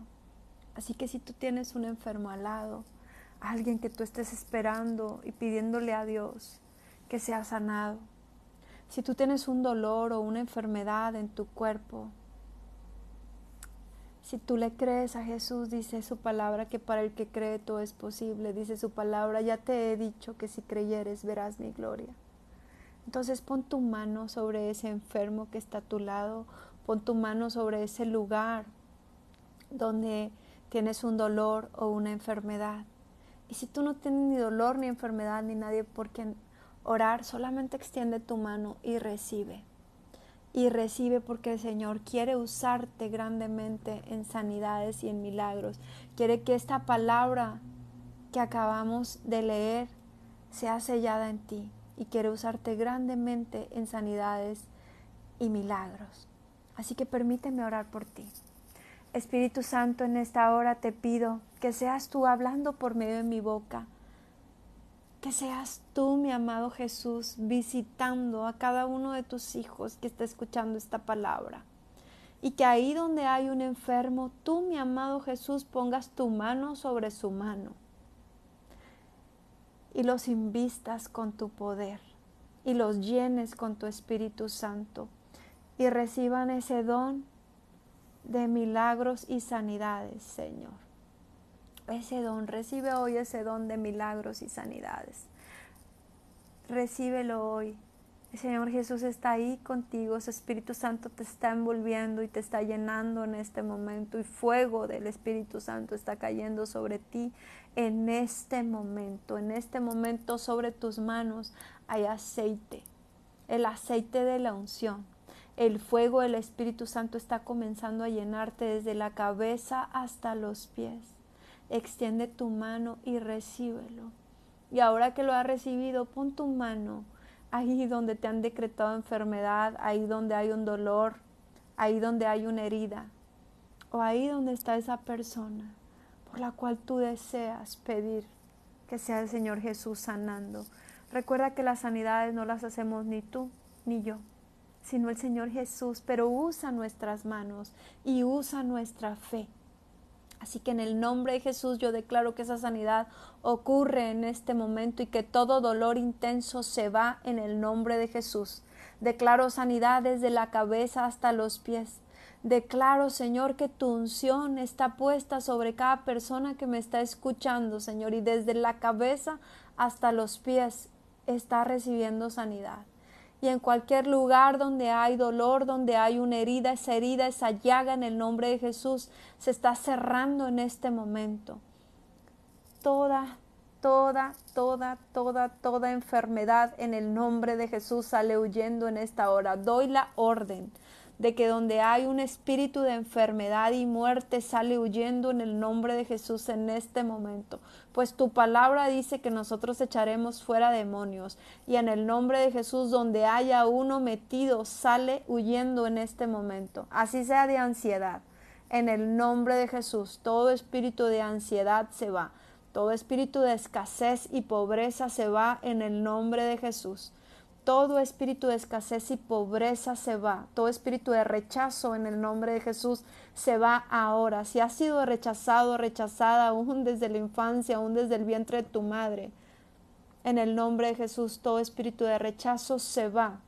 Así que si tú tienes un enfermo al lado, alguien que tú estés esperando y pidiéndole a Dios que sea sanado, si tú tienes un dolor o una enfermedad en tu cuerpo, si tú le crees a Jesús, dice su palabra que para el que cree todo es posible. Dice su palabra, ya te he dicho que si creyeres verás mi gloria. Entonces pon tu mano sobre ese enfermo que está a tu lado, pon tu mano sobre ese lugar donde tienes un dolor o una enfermedad. Y si tú no tienes ni dolor, ni enfermedad, ni nadie por quien orar, solamente extiende tu mano y recibe. Y recibe porque el Señor quiere usarte grandemente en sanidades y en milagros. Quiere que esta palabra que acabamos de leer sea sellada en ti y quiere usarte grandemente en sanidades y milagros. Así que permíteme orar por ti. Espíritu Santo, en esta hora te pido que seas tú hablando por medio de mi boca. Que seas tú, mi amado Jesús, visitando a cada uno de tus hijos que está escuchando esta palabra. Y que ahí donde hay un enfermo, tú, mi amado Jesús, pongas tu mano sobre su mano. Y los invistas con tu poder. Y los llenes con tu Espíritu Santo. Y reciban ese don de milagros y sanidades, Señor. Ese don, recibe hoy ese don de milagros y sanidades. Recíbelo hoy. El Señor Jesús está ahí contigo, su Espíritu Santo te está envolviendo y te está llenando en este momento y fuego del Espíritu Santo está cayendo sobre ti en este momento sobre tus manos hay aceite, el aceite de la unción. El fuego del Espíritu Santo está comenzando a llenarte desde la cabeza hasta los pies. Extiende tu mano y recíbelo. Y ahora que lo has recibido, pon tu mano ahí donde te han decretado enfermedad, ahí donde hay un dolor, ahí donde hay una herida, o ahí donde está esa persona por la cual tú deseas pedir que sea el Señor Jesús sanando. Recuerda que las sanidades no las hacemos ni tú ni yo, sino el Señor Jesús, pero usa nuestras manos y usa nuestra fe. Así que en el nombre de Jesús yo declaro que esa sanidad ocurre en este momento y que todo dolor intenso se va en el nombre de Jesús. Declaro sanidad desde la cabeza hasta los pies. Declaro, Señor, que tu unción está puesta sobre cada persona que me está escuchando, Señor, y desde la cabeza hasta los pies está recibiendo sanidad. Y en cualquier lugar donde hay dolor, donde hay una herida, esa llaga en el nombre de Jesús se está cerrando en este momento. Toda enfermedad en el nombre de Jesús sale huyendo en esta hora. Doy la orden de que donde hay un espíritu de enfermedad y muerte sale huyendo en el nombre de Jesús en este momento, pues tu palabra dice que nosotros echaremos fuera demonios y en el nombre de Jesús donde haya uno metido sale huyendo en este momento, así sea de ansiedad. En el nombre de Jesús todo espíritu de ansiedad se va, todo espíritu de escasez y pobreza se va en el nombre de Jesús. Todo espíritu de escasez y pobreza se va. Todo espíritu de rechazo en el nombre de Jesús se va ahora. Si has sido rechazado o rechazada aún desde la infancia, aún desde el vientre de tu madre, en el nombre de Jesús todo espíritu de rechazo se va.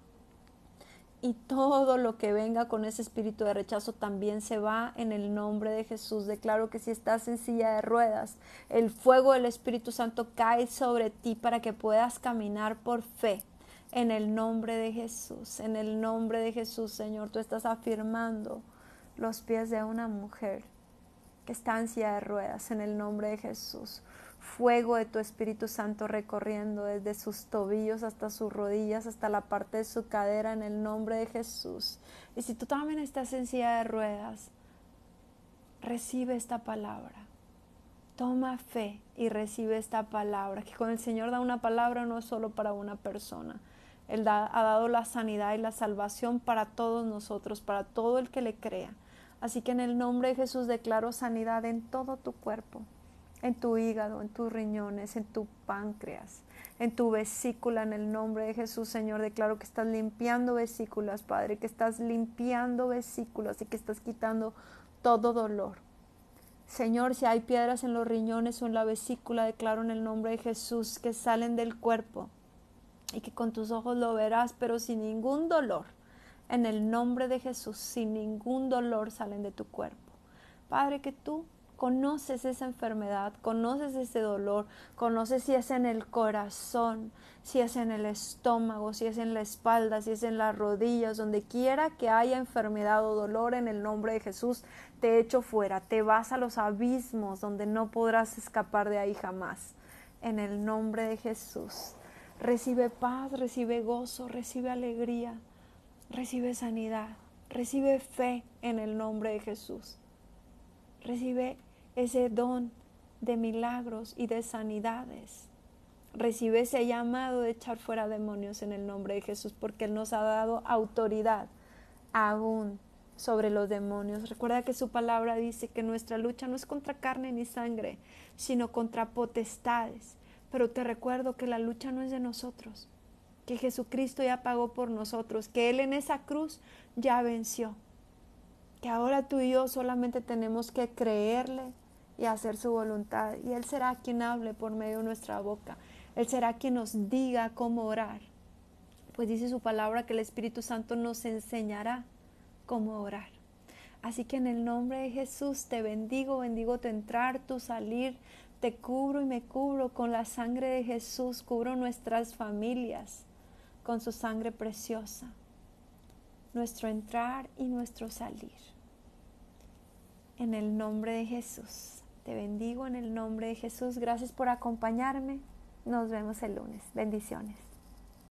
Y todo lo que venga con ese espíritu de rechazo también se va en el nombre de Jesús. Declaro que si estás en silla de ruedas, el fuego del Espíritu Santo cae sobre ti para que puedas caminar por fe. En el nombre de Jesús, en el nombre de Jesús, Señor, tú estás afirmando los pies de una mujer que está en silla de ruedas, en el nombre de Jesús. Fuego de tu Espíritu Santo recorriendo desde sus tobillos hasta sus rodillas, hasta la parte de su cadera, en el nombre de Jesús. Y si tú también estás en silla de ruedas, recibe esta palabra. Toma fe y recibe esta palabra, que cuando el Señor da una palabra no es solo para una persona. Él ha dado la sanidad y la salvación para todos nosotros, para todo el que le crea. Así que en el nombre de Jesús declaro sanidad en todo tu cuerpo. en tu hígado, en tus riñones, en tu páncreas, en tu vesícula, en el nombre de Jesús, Señor. Declaro que estás limpiando vesículas, Padre, que estás limpiando vesículas y que estás quitando todo dolor. Señor, si hay piedras en los riñones o en la vesícula, declaro en el nombre de Jesús que salen del cuerpo y que con tus ojos lo verás, pero sin ningún dolor. En el nombre de Jesús, sin ningún dolor salen de tu cuerpo. Padre, que tú conoces esa enfermedad, conoces ese dolor, conoces si es en el corazón, si es en el estómago, si es en la espalda, si es en las rodillas, donde quiera que haya enfermedad o dolor, en el nombre de Jesús te echo fuera, te vas a los abismos donde no podrás escapar de ahí jamás. En el nombre de Jesús, recibe paz, recibe gozo, recibe alegría, recibe sanidad, recibe fe en el nombre de Jesús. Recibe ese don de milagros y de sanidades. Recibe ese llamado de echar fuera demonios en el nombre de Jesús, porque Él nos ha dado autoridad aún sobre los demonios. Recuerda que su palabra dice que nuestra lucha no es contra carne ni sangre, sino contra potestades. Pero te recuerdo que la lucha no es de nosotros, que Jesucristo ya pagó por nosotros, que Él en esa cruz ya venció, que ahora tú y yo solamente tenemos que creerle y hacer su voluntad, y Él será quien hable por medio de nuestra boca. Él será quien nos diga cómo orar, pues dice su palabra que el Espíritu Santo nos enseñará cómo orar. Así que en el nombre de Jesús te bendigo, bendigo tu entrar, tu salir, te cubro y me cubro con la sangre de Jesús, cubro nuestras familias con su sangre preciosa, nuestro entrar y nuestro salir. En el nombre de Jesús, te bendigo en el nombre de Jesús. Gracias por acompañarme. Nos vemos el lunes. Bendiciones.